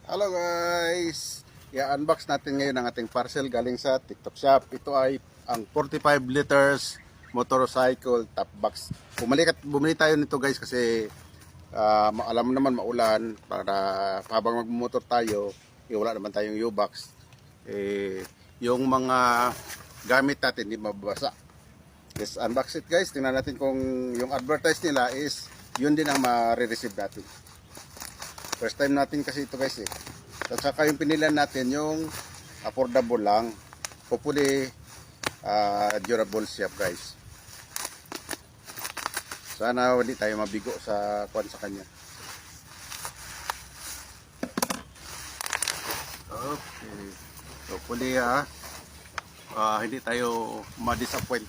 Hello guys! I-unbox natin ngayon ang ating parcel galing sa TikTok Shop. Ito ay ang 45 liters motorcycle top box. Bumili tayo nito guys kasi alam mo naman maulan para habang magmumotor tayo, wala naman tayong U-box. Yung mga gamit natin hindi mababasa. Let's unbox it guys. Tingnan natin kung yung advertise nila is yun din ang ma-receive natin. First time natin kasi ito guys eh. At saka yung pinilan natin yung affordable lang. Hopefully durable siya guys. Sana hindi tayo mabigo sa kanya. Okay. Hopefully hindi tayo ma-disappoint.